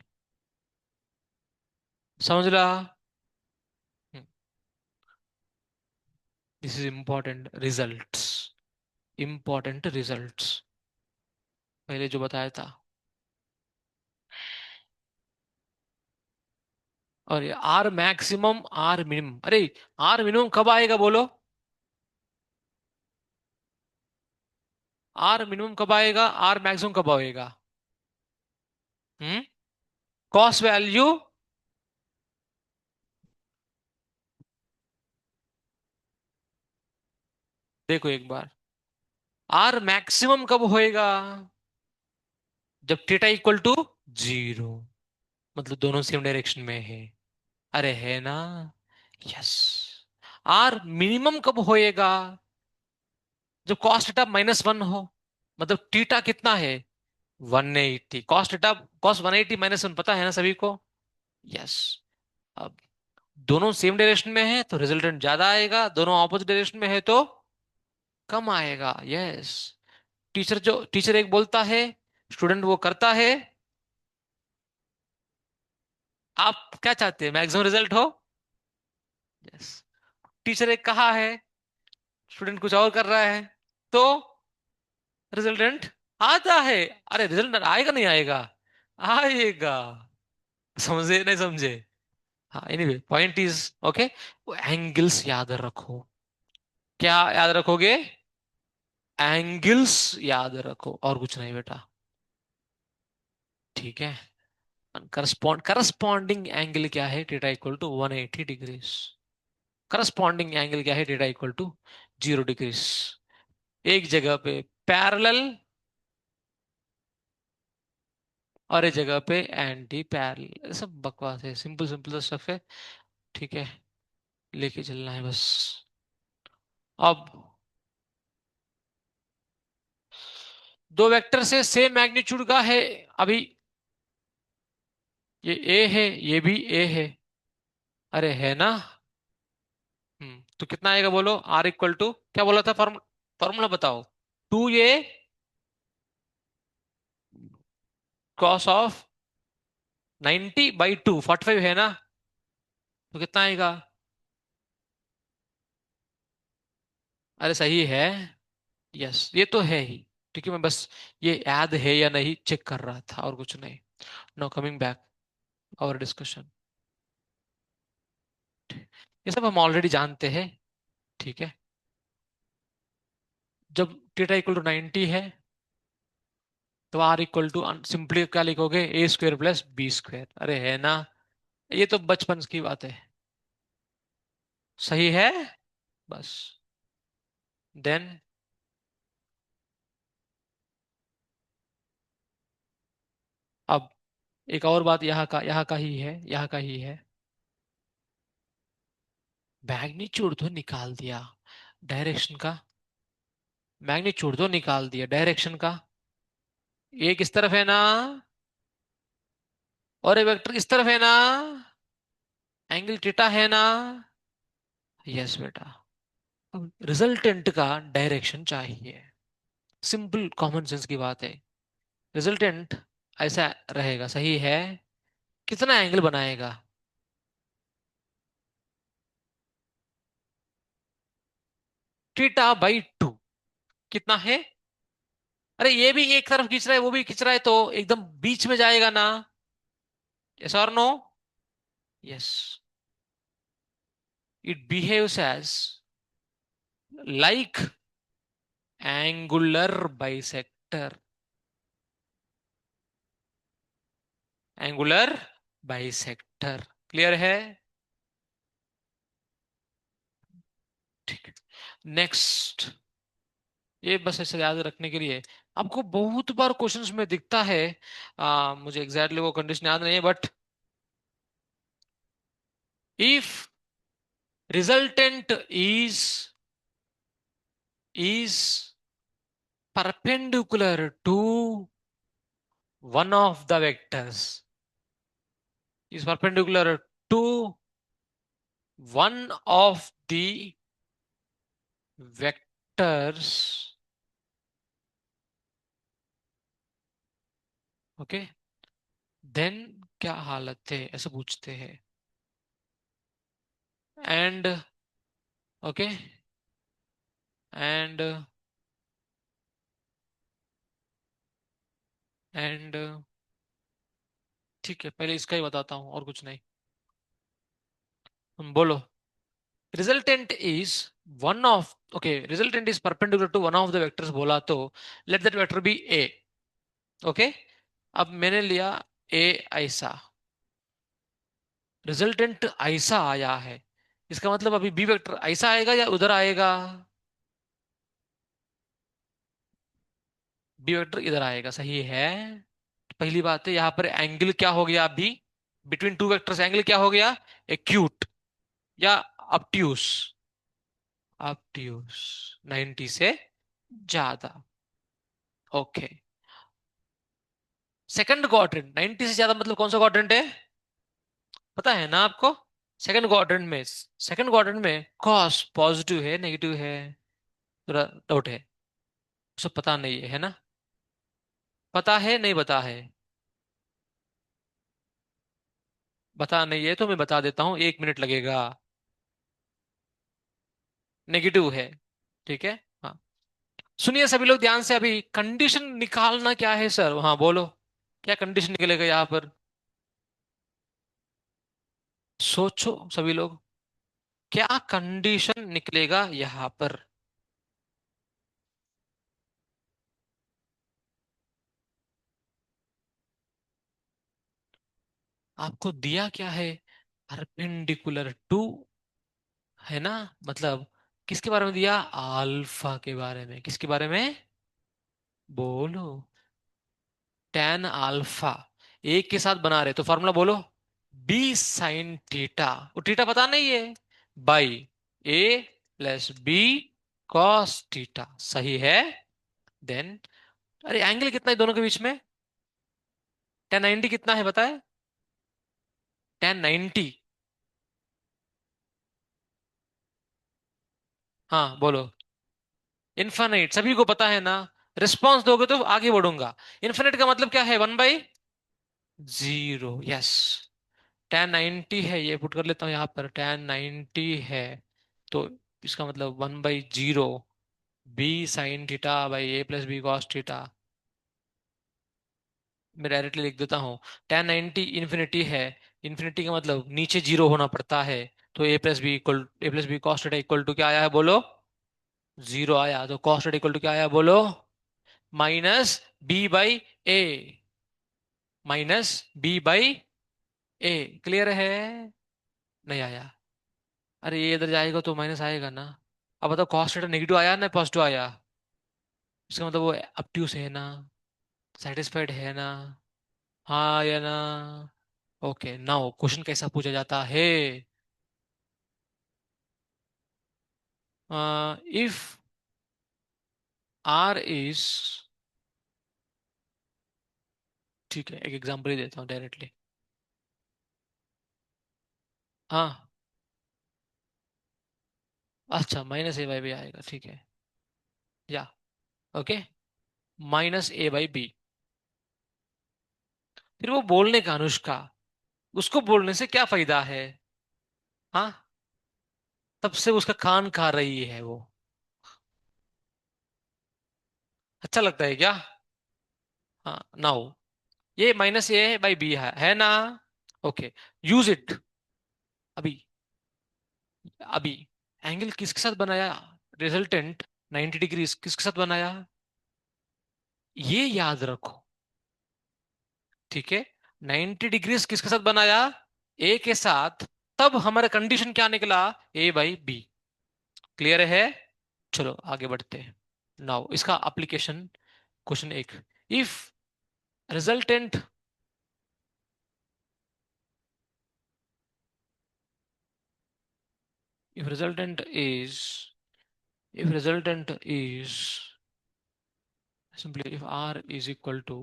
समझ रहा। This is important results, important results, पहले जो बताया था। और ये आर मैक्सिमम आर मिनिमम, अरे आर मिनिमम कब आएगा बोलो, आर मिनिमम कब आएगा, आर मैक्सिमम कब आएगा। हम्म, कॉस वैल्यू, देखो एक बार, आर मैक्सिमम कब होएगा, जब थीटा इक्वल टू जीरो, मतलब दोनों सेम डायरेक्शन में है। अरे है ना, यस। आर मिनिमम कब होएगा, जब कॉस थीटा माइनस वन हो, मतलब थीटा कितना है 180, cos theta cos 180 minus one, पता है ना सभी को। यस। अब दोनों सेम डायरेक्शन में है तो रिजल्टेंट ज्यादा आएगा, दोनों ऑपोजिट डायरेक्शन में है तो कम आएगा। यस। टीचर एक बोलता है, स्टूडेंट वो करता है। आप क्या चाहते हैं, मैक्सिमम रिजल्ट हो। यस। टीचर एक कहा है, स्टूडेंट कुछ और कर रहा है, तो रिजल्टेंट आता है। अरे रिजल्ट आएगा नहीं आएगा, आएगा। समझे नहीं समझे। हाँ anyway point is okay, angles याद रखो। क्या याद रखोगे, एंगल्स याद रखो, और कुछ नहीं बेटा। ठीक है। करस्पॉन्डिंग एंगल क्या है, theta equal to 180 degrees. Corresponding angle क्या है, थीटा इक्वल टू 0 डिग्रीज। एक जगह पे पैरेलल और एक जगह पे एंटी पैरेलल, सब बकवास है, सिंपल सिंपल स्टफ है। ठीक है, लेके चलना है बस। अब दो वेक्टर से सेम मैग्नीट्यूड का है, अभी ये ए है, ये भी ए है, अरे है ना। तो कितना आएगा बोलो, आर इक्वल टू क्या बोला था, फॉर्मूला बताओ। टू ए कॉस ऑफ 90/2 45 है ना, तो कितना आएगा। अरे सही है, यस ये तो है ही। ठीक है, मैं बस ये याद है या नहीं चेक कर रहा था, और कुछ नहीं। No coming back our discussion, ये सब हम ऑलरेडी जानते हैं। ठीक है, जब थीटा इक्वल टू 90 है तो आर इक्वल टू सिंपली क्या लिखोगे, ए स्क्वेयर प्लस बी स्क्वेयर, अरे है ना। ये तो बचपन की बात है, सही है बस। देन अब एक और बात, यहाँ का ही है, यहाँ का ही है। मैग्नीट्यूड तो निकाल दिया, डायरेक्शन का? मैग्नीट्यूड तो निकाल दिया, डायरेक्शन का? ये किस तरफ है ना, और ये वेक्टर इस तरफ है ना, एंगल थीटा है ना? यस बेटा। अब रिजल्टेंट का डायरेक्शन चाहिए, सिंपल कॉमन सेंस की बात है। रिजल्टेंट ऐसा रहेगा, सही है, कितना एंगल बनाएगा? Theta by to. कितना है? अरे ये भी एक तरफ खींच रहा है, वो भी खींच रहा है, तो एकदम बीच में जाएगा ना? यस और no? Yes. It behaves as like angular bisector. Angular bisector. Clear है? ठीक है। नेक्स्ट, ये बस ऐसे याद रखने के लिए, आपको बहुत बार क्वेश्चंस में दिखता है, मुझे एग्जैक्टली वो कंडीशन याद नहीं है, but if resultant is perpendicular to one of the vectors, is perpendicular to one of the vectors, okay, then क्या हालत है, ऐसे पूछते हैं। एंड, ओके, एंड, एंड, ठीक है, पहले इसका ही बताता हूं और कुछ नहीं। बोलो। Resultant is one of, okay, resultant is perpendicular to one of the vectors बोला तो let that vector be A. Okay, अब मैंने लिया ए ऐसा, रिजल्टेंट ऐसा आया है, इसका मतलब अभी बी वेक्टर ऐसा आएगा या उधर आएगा? बी वेक्टर इधर आएगा, सही है। पहली बात है, यहां पर एंगल क्या हो गया अभी, बिटवीन टू वेक्टर्स एंगल क्या हो गया? एक्यूट या अपट्यूस? अपट्यूस, 90 से ज्यादा। ओके, सेकंड क्वाड्रेंट 90 से ज्यादा मतलब कौन सा क्वाड्रेंट है, पता है ना आपको? सेकंड क्वाड्रेंट में कॉस पॉजिटिव है नेगेटिव है, थोड़ा डाउट है, उसको पता नहीं है ना? पता है नहीं पता है? बता नहीं है तो मैं बता देता हूँ, 1 मिनट लगेगा। नेगेटिव है, ठीक है। हाँ, सुनिए सभी लोग ध्यान से, अभी कंडीशन निकालना क्या है सर, हाँ बोलो, क्या कंडीशन निकलेगा यहाँ पर? सोचो सभी लोग, क्या कंडीशन निकलेगा यहाँ पर? आपको दिया क्या है? परपेंडिकुलर टू, है ना, मतलब किसके बारे में दिया? अल्फा के बारे में। किसके बारे में? बोलो। टेन अल्फा, एक के साथ बना रहे तो फॉर्मूला बोलो। बी साइन थीटा, वो थीटा पता नहीं है, by A plus B cos theta, सही है। देन, अरे एंगल कितना है दोनों के बीच में? 1090 कितना है बताए? 1090। हाँ बोलो। इन्फानाइट, सभी को पता है ना? रिस्पॉन्स दोगे तो आगे बढ़ूंगा। इन्फिनिट का मतलब क्या है? 1/0, यस। 1090 है, ये पुट कर लेता हूँ यहाँ पर, 1090 है, तो इसका मतलब 1/0 B sine theta by A plus B cos theta. मैं डायरेक्टली लिख देता हूँ, 1090 इन्फिनिटी है, इन्फिनिटी का मतलब नीचे जीरो होना पड़ता है, तो A plus B cos theta equal to क्या आया है बोलो? जीरो आया, तो कॉस थीटा इक्वल टू क्या आया बोलो? Minus B by A, minus B by A. Clear है? नहीं आया? अरे ये इधर जाएगा तो माइनस आएगा ना। अब बताओ, कॉस थीटा नेगेटिव आया ना पॉजिटिव आया? इसका मतलब वो अपट्यूस है ना, सेटिस्फाइड है ना? हाँ या ना? ओके, नाउ क्वेश्चन कैसा पूछा जाता है? इफ आर इज, ठीक है एक एग्जांपल ही देता हूँ डायरेक्टली। हाँ, अच्छा माइनस ए बाई बी आएगा, ठीक है। Yeah, okay, minus A by B. फिर वो बोलने का, अनुष्का, उसको बोलने से क्या फायदा है? हाँ, तब से उसका कान खा रही है वो। अच्छा लगता है क्या? हाँ, नाउ ये माइनस ए बाई बी है ना? ओके, यूज इट अभी। अभी एंगल किसके साथ बनाया? रिजल्टेंट 90 डिग्रीज किसके साथ बनाया? ये याद रखो, ठीक है। 90 डिग्रीज किसके साथ बनाया? ए के साथ। तब हमारा कंडीशन क्या निकला? ए बाई बी। क्लियर है? चलो आगे बढ़ते हैं। नाउ इसका एप्लीकेशन, क्वेश्चन एक। If resultant, if resultant is if resultant is simply if r is equal to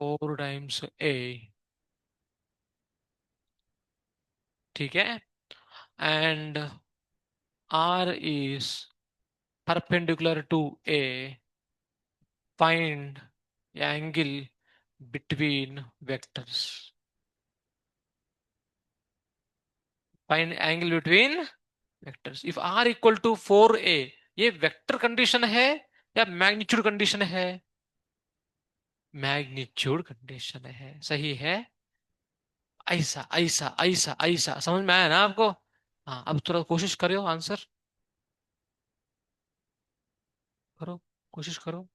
4 times a, ठीक है, and r is perpendicular to a, find angle between vectors, find angle between vectors if r equal to 4a। ये vector condition है या magnitude condition है? Magnitude condition है, सही है। ऐसा ऐसा ऐसा ऐसा समझ में आया ना आपको? हाँ, अब थोड़ा कोशिश करो, आंसर करो, कोशिश करो।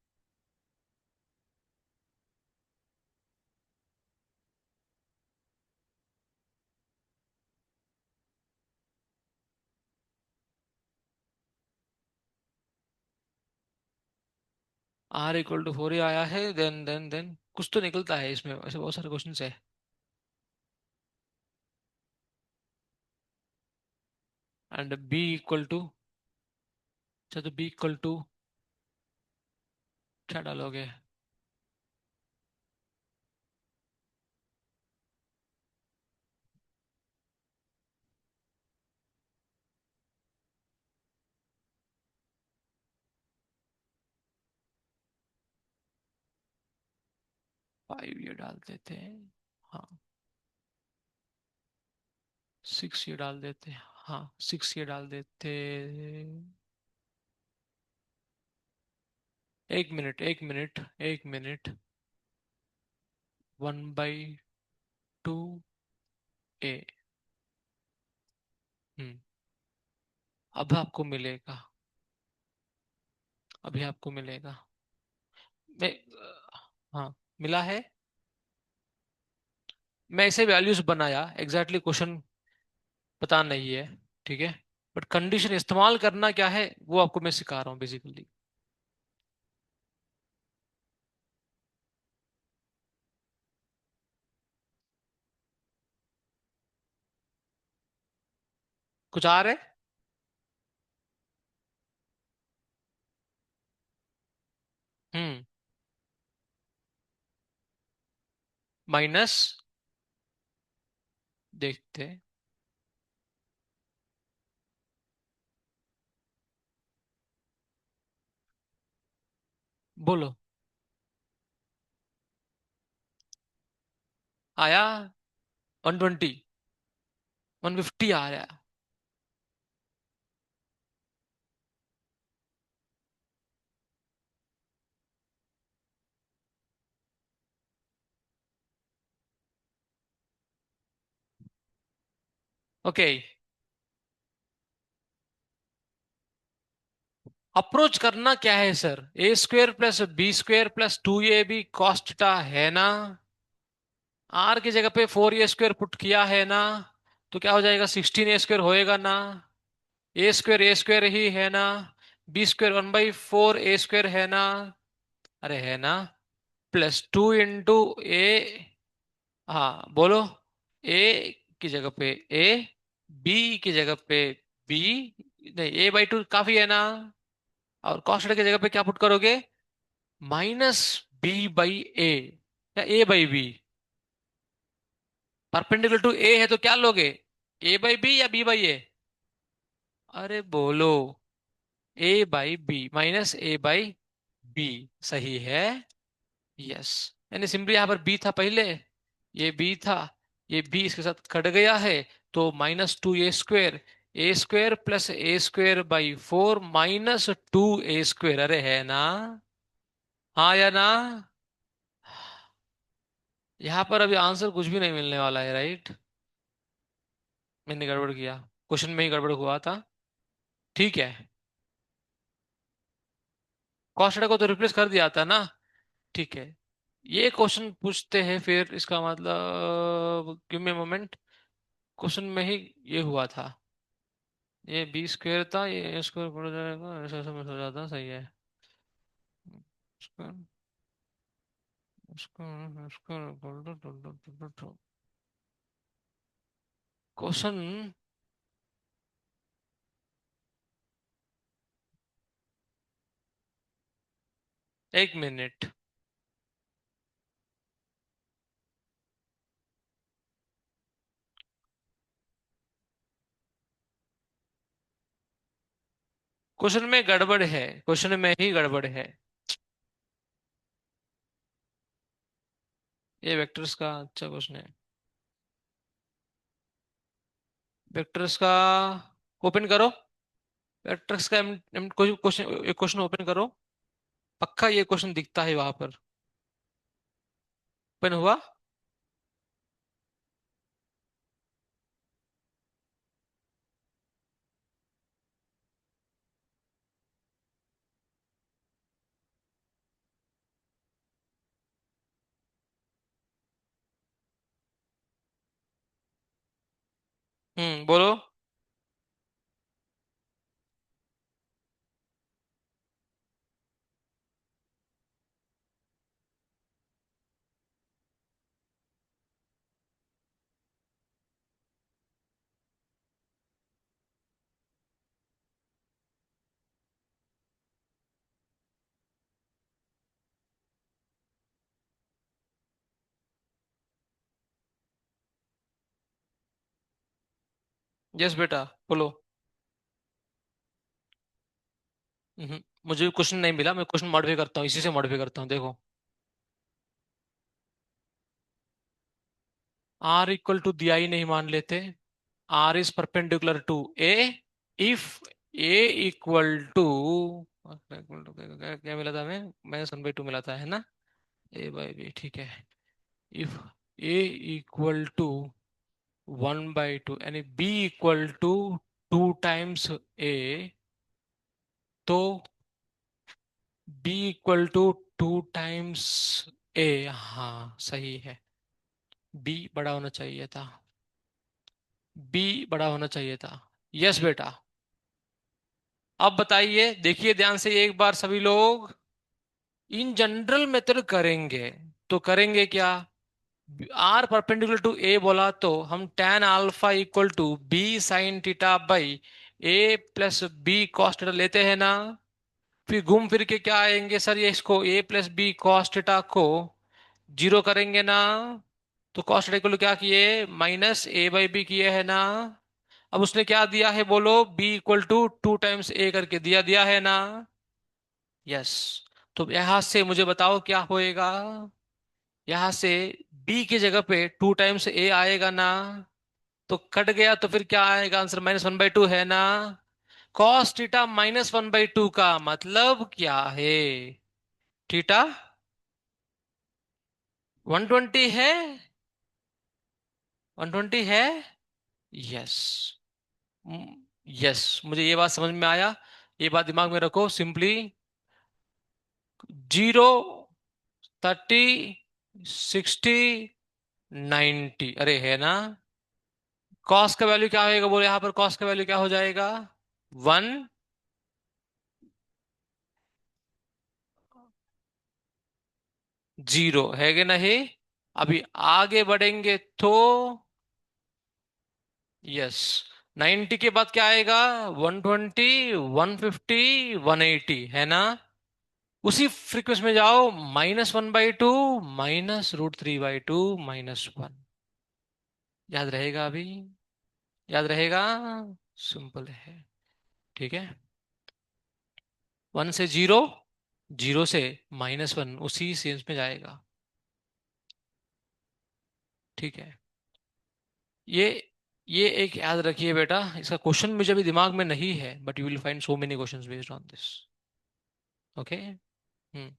आर इक्वल टू 4 ही आया है, देन कुछ तो निकलता है इसमें, ऐसे बहुत सारे क्वेश्चन है। एंड बी इक्वल टू, अच्छा तो बी इक्वल टू क्या डालोगे? 5 ये डाल देते हैं, हाँ। 6 ये डाल देते हैं, हाँ 6 ये डाल देते। एक मिनट एक मिनट एक मिनट, 1/2 ए। हम्म, अब आपको मिलेगा, अभी आपको मिलेगा। मैं, हाँ, मिला है। मैं ऐसे वैल्यूज बनाया, एग्जैक्टली क्वेश्चन पता नहीं है, ठीक है, बट कंडीशन इस्तेमाल करना क्या है वो आपको मैं सिखा रहा हूँ बेसिकली। कुछ आ रहा है? हम्म, माइनस, देखते हैं। बोलो। आया 120, 150 आ रहा है। ओके, अप्रोच करना क्या है sir? a² + b² + 2ab Costa है ना? आर की जगह पे 4a² पुट किया है ना? तो क्या हो जाएगा? 16a² होएगा ना? a² ही है ना? b² 1/4 a² है ना? अरे है ना? +2 × a, हाँ बोलो। ए की जगह पे ए, बी की जगह पे बी, नहीं A/2 काफी है ना, और कॉस थीटा की जगह पे क्या पुट करोगे, -B/A या A/B। परपेंडिकुलर टू ए है तो क्या लोगे, A/B या B/A। अरे बोलो, A/B -A/B सही है। यस, यानी सिंपली यहाँ पर बी था पहले, ये बी था, ये बी इसके साथ कट गया है, तो -2A², A² + A²/4 -2A², अरे है ना, हाँ या ना। यहाँ पर अभी आंसर कुछ भी नहीं मिलने वाला है, राइट। मैंने गड़बड़ किया, क्वेश्चन में ही गड़बड़ हुआ था। ठीक है, कॉस्ट को तो रिप्लेस कर दिया था ना। ठीक है, ये क्वेश्चन पूछते हैं फिर, इसका मतलब गिव मी मोमेंट, क्वेश्चन में ही ये हुआ था, ये B² था, ये A² बढ़ जाएगा, ऐसा समझ हो जाता, सही है। इसका इसका इसका क्वेश्चन, एक मिनट, क्वेश्चन में गड़बड़ है, क्वेश्चन में ही गड़बड़ है। ये वेक्टर्स का अच्छा क्वेश्चन है, वेक्टर्स का ओपन करो, वेक्टर्स का कोई क्वेश्चन, एक क्वेश्चन ओपन करो, पक्का ये क्वेश्चन दिखता है वहां पर। ओपन हुआ। बोलो। यस बेटा, बोलो। मुझे क्वेश्चन नहीं मिला, मैं क्वेश्चन मॉडिफाई करता हूँ, इसी से मॉडिफाई करता हूँ, देखो। R = दिया ही नहीं मान लेते, R is perpendicular to A, if A क्या मिला था हमें, -1/2 मिला था, है ना, A/B, ठीक है। इफ A = 1/2, यानी B = 2 टाइम्स A, तो B = 2 टाइम्स A, हाँ सही है, B बड़ा होना चाहिए था, B बड़ा होना चाहिए था। यस बेटा। अब बताइए, देखिए ध्यान से एक बार सभी लोग, इन जनरल मेथड करेंगे, तो करेंगे क्या, आर परपेंडिकुलर टू ए बोला तो हम tan alpha = B sin θ/A + B cos θ लेते हैं ना, फिर घूम फिर के क्या आएंगे सर, ये इसको A + B cos θ को जीरो करेंगे ना, तो cos θ इक्वल क्या किए, -A/B किए है ना। अब उसने क्या दिया है बोलो, B = 2 टाइम्स A करके दिया दिया है ना। यस, तो यहां से मुझे बताओ क्या होएगा, यहां से B की जगह पे 2 टाइम्स A आएगा ना, तो कट गया, तो फिर क्या आएगा आंसर, -1/2 है ना। cos थीटा -1/2 का मतलब क्या है, थीटा 120 है, 120 है। यस, यस, मुझे ये बात समझ में आया, ये बात दिमाग में रखो सिंपली, 0, 30, 60, 90, अरे है ना। कॉस का वैल्यू क्या होएगा बोले, यहाँ पर कॉस का वैल्यू क्या हो जाएगा, 1, 0 है कि नहीं। अभी आगे बढ़ेंगे तो, यस, 90 के बाद क्या आएगा? 120, 150, 180, है ना? उसी फ्रीक्वेंसी में जाओ, -1/2, -√3/2, -1। याद रहेगा अभी? याद रहेगा? सिंपल है। ठीक है। 1 से 0, 0 से -1, उसी सेंस में जाएगा। ठीक है। ये ये एक याद रखिए बेटा, इसका क्वेश्चन मुझे अभी दिमाग में नहीं है, but you will find so many questions based on this. Okay. Hmm.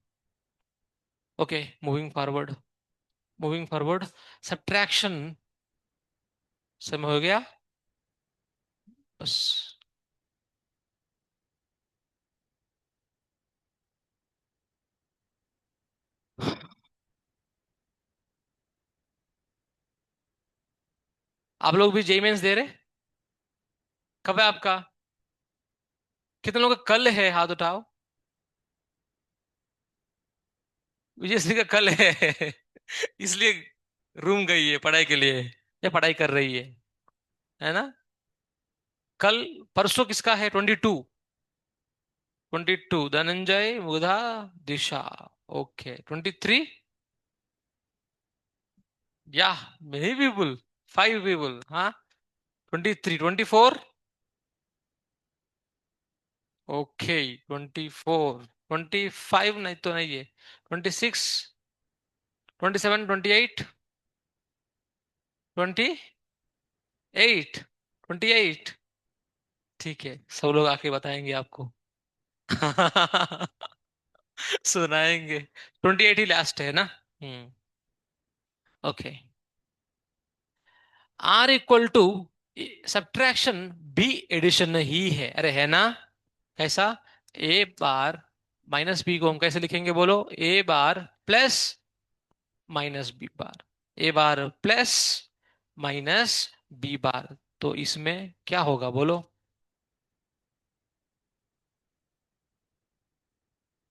Okay, moving forward. Moving forward. Subtraction समय हो गया। बस। आप लोग भी जेई मेंस दे रहे? कब है आपका? कितने लोगों का कल है? हाथ उठाओ। विजयश्री का कल है। इसलिए रूम गई है पढ़ाई के लिए, या पढ़ाई कर रही है ना? कल, परसों किसका है? 22। 22 धनंजय, मुधा, दिशा। ओके, 23। या मेनी पीपुल, 5 पीपुल, हाँ। 23, 24। ओके, 24, 25 नहीं तो नहीं है। 26, 27, 28, 28, 28। ठीक है, सब लोग आके बताएंगे आपको। सुनाएंगे। 28 ही लास्ट है ना? Hmm. Okay. R equal to subtraction B addition ही है, अरे है ना? कैसा? ए बार माइनस बी को हम कैसे लिखेंगे बोलो? A bar plus minus B bar. A bar plus minus B bar. तो इसमें क्या होगा बोलो?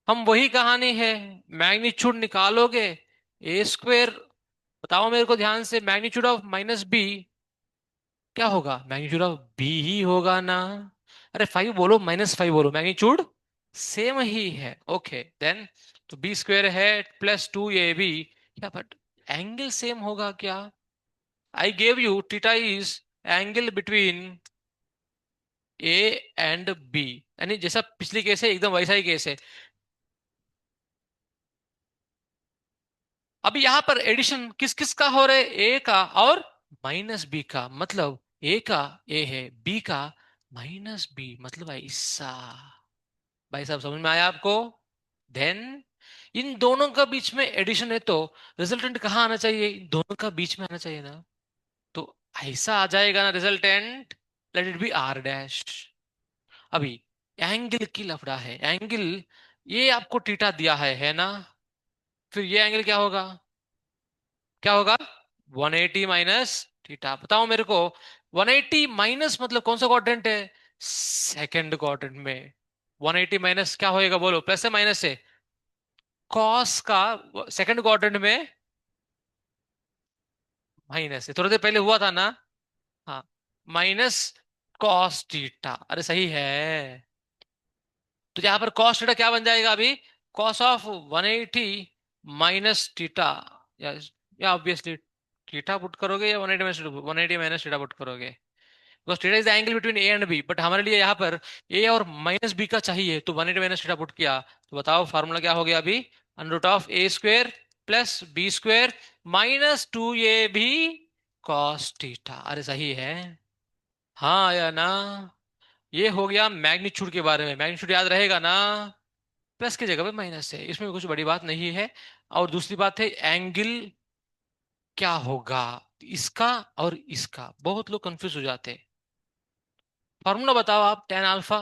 हम वही कहानी है। मैग्नीट्यूड निकालोगे, ए स्क्वेयर। बताओ मेरे को ध्यान से, मैग्नीट्यूड ऑफ माइनस बी क्या होगा? मैग्नीट्यूड ऑफ बी ही होगा ना? अरे 5 बोलो, -5 बोलो, मैग्नीट्यूड सेम ही है। ओके देन, तो बी स्क्वेयर है +2ab। क्या बट एंगल सेम होगा क्या? I gave you theta is angle between A and B, यानी जैसा पिछली केस है एकदम वैसा ही केस है। अभी यहां पर एडिशन किस किस का हो रहा है? ए का और -b का, मतलब ए का ए है, बी का -b, मतलब ऐसा। भाई साहब समझ में आया आपको? देन इन दोनों का बीच में एडिशन है, तो रिजल्टेंट कहाँ आना चाहिए? इन दोनों का बीच में आना चाहिए ना? तो ऐसा आ जाएगा ना resultant. Let it be R dash. अभी एंगल की लफड़ा है, एंगल ये आपको थीटा दिया है ना? फिर ये एंगल क्या होगा? क्या होगा? 180 माइनस थीटा। बताओ मेरे को, 180 माइनस मतलब कौन सा क्वाड्रेंट है? सेकंड क्वाड्रेंट में। 180 माइनस क्या होएगा बोलो? प्लस है माइनस है? कॉस का सेकंड क्वाड्रेंट में माइनस है, थोड़ी देर पहले हुआ था ना? हाँ, माइनस कॉस थीटा, अरे सही है। तो यहाँ पर कॉस थीटा क्या बन जाएगा अभी? Cos of 180 minus theta. या ऑब्वियसली थीटा पुट करोगे या 180 माइनस थीटा पुट करोगे? Because theta is the angle between A and B, but हमारे लिए यहाँ पर ए और -b का चाहिए, तो 180 माइनस थीटा पुट किया। तो बताओ फार्मूला क्या हो गया अभी? √a² plus b² -2ab cos theta, अरे सही है। हाँ या ना? ये हो गया मैग्नीट्यूड के बारे में। मैग्नीट्यूड याद रहेगा ना? प्लस की जगह पे माइनस है, इसमें कुछ बड़ी बात नहीं है। और दूसरी बात है एंगल क्या होगा इसका और इसका, बहुत लोग कंफ्यूज हो जाते हैं। फॉर्मूला बताओ आप, टेन अल्फा।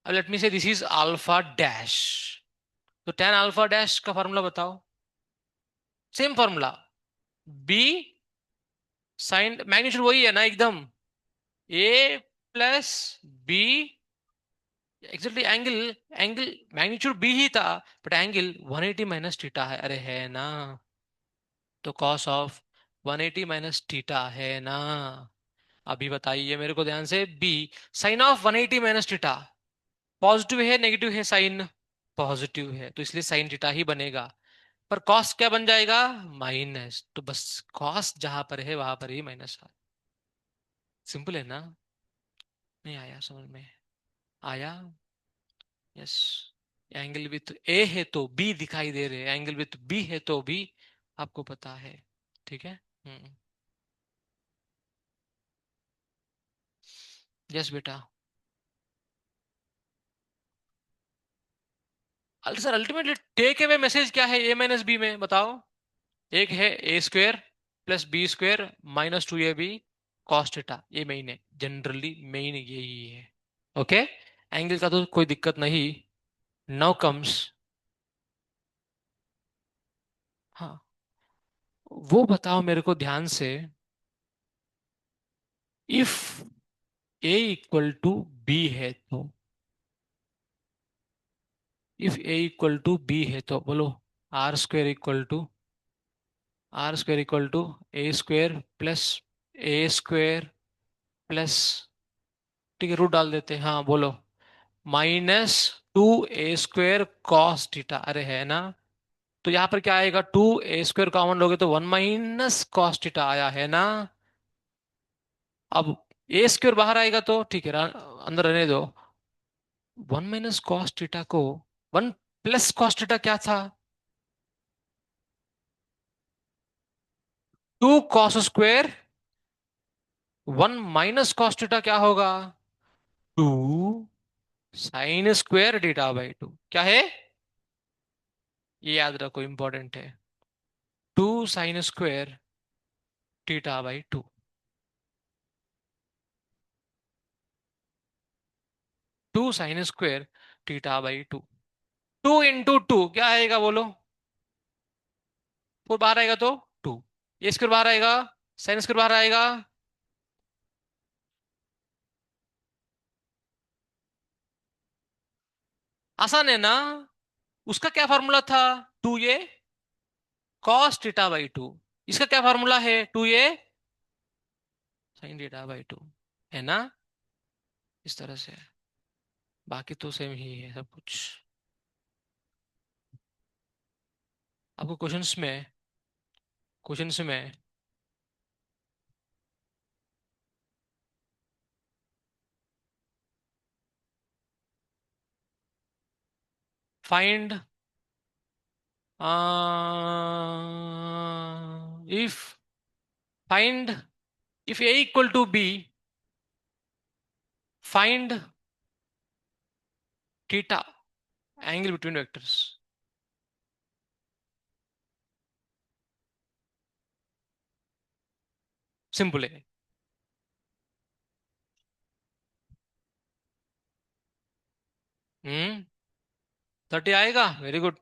अब let me say this is alpha dash. तो टेन अल्फा डैश का फॉर्मूला बताओ। Same formula, B sine magnitude वही है ना एकदम? A plus B, actually angle, angle magnitude B ही था, बट एंगल 180 माइनस थीटा है, अरे है ना? तो कॉस ऑफ 180 माइनस थीटा है ना? अभी बताइए मेरे को ध्यान से। B, sine of 180 minus theta, positive है नेगेटिव है साइन? पॉजिटिव है, तो इसलिए साइन थीटा ही बनेगा। पर कॉस क्या बन जाएगा? माइनस, तो बस कॉस जहां पर है वहां पर ही माइनस आ। सिंपल है ना? नहीं आया समझ में? आया? यस। एंगल विथ ए है तो बी दिखाई दे रहे, एंगल विथ बी है तो भी आपको पता है। ठीक है। हम्म। यस बेटा। Sir ultimately take away message क्या है ए माइनस बी में, बताओ? एक है A square plus B square minus 2ab cos theta, ये मेन है, जनरली मेन यही है। ओके। एंगल का तो कोई दिक्कत नहीं। Now comes. हाँ, वो बताओ मेरे को ध्यान से। If A equal to B है तो, if A equal to B है तो बोलो। R square equal to A square plus A square plus, ठीक है रूट डाल देते हैं, हाँ बोलो। -2a² कॉस थीटा, अरे है ना? तो यहां पर क्या आएगा? 2a² कॉमन लोगे तो 1 - कॉस थीटा आया है ना? अब a² बाहर आएगा तो ठीक है, अंदर रहने दो। 1 - कॉस थीटा को 1 + कॉस थीटा क्या था? 2 cos²। 1 - कॉस थीटा क्या होगा? 2 sin² थीटा/2 क्या है? ये याद रखो, इंपॉर्टेंट है। 2 sin² थीटा/2। 2 sin² थीटा/2। 2 × 2 क्या आएगा बोलो? 4 बाहर आएगा तो 2। ये स्क्वायर बाहर आएगा, साइन स्क्वायर बाहर आएगा। आसान है ना? उसका क्या फॉर्मूला था? 2a cos θ/2। इसका क्या फॉर्मूला है? 2a sin θ/2। है ना? इस तरह से। बाकी तो सेम ही है सब कुछ। आपको क्वेश्चंस में find if find if a equal to b, find theta, angle between vectors. Simple है। 30 आएगा, very good.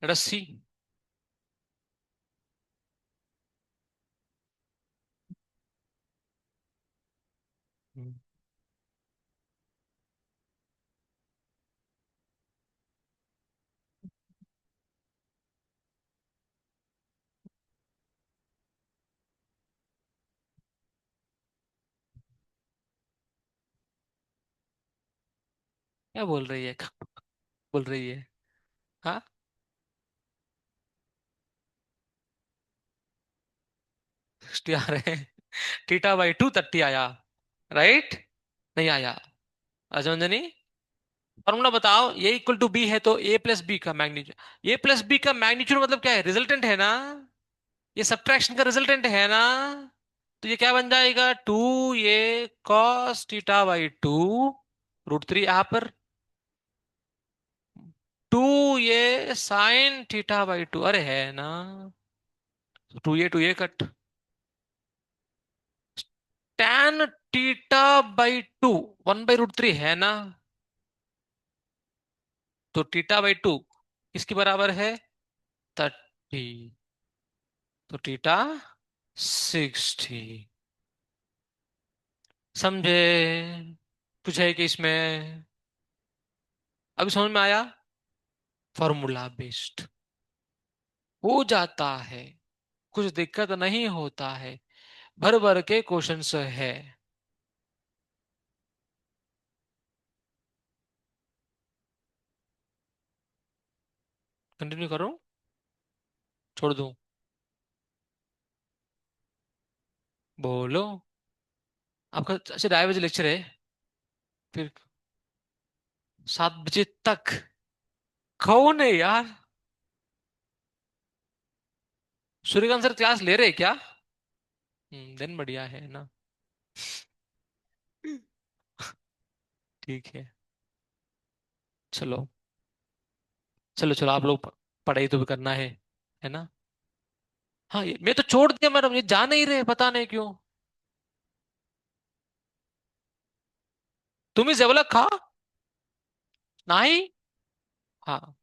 Let us see. क्या बोल रही है? बोल रही है? हाँ, 60 आ रहे हैं। θ/2 30 आया, राइट? नहीं आया? राजमंजनी, फॉर्मूला बताओ। ए इक्वल टू बी है तो ए प्लस बी का मैग्नीट्यूड, ए प्लस बी का मैग्नीट्यूड मतलब क्या है? रिजल्टेंट है ना? ये सब्ट्रैक्शन का रिजल्टेंट है ना? तो ये क्या बन जाएगा? 2a cos θ/2 √3 यहां पर, 2a sin θ/2, अरे है ना? 2a 2a कट, tan θ/2 1/√3 है ना? तो θ/2 किसके बराबर है? 30। तो θ 60। समझे? पूछे कि इसमें अभी समझ में आया? फॉर्मूला बेस्ड हो जाता है, कुछ दिक्कत नहीं होता है। भर भर के क्वेश्चंस है। कंटिन्यू करूं? छोड़ दूं? बोलो। आपका अच्छा 2:30 बजे लेक्चर है? फिर 7 बजे तक? कौन है यार? सूर्यकांत सर क्लास ले रहे हैं क्या? दिन बढ़िया है ना। ठीक है। चलो चलो चलो, आप लोग पढ़ाई तो भी करना है ना? हाँ, मैं तो छोड़ दिया मैडम, ये जा नहीं रहे, पता नहीं क्यों। तुम ही जेवलक खा। नहीं। हाँ।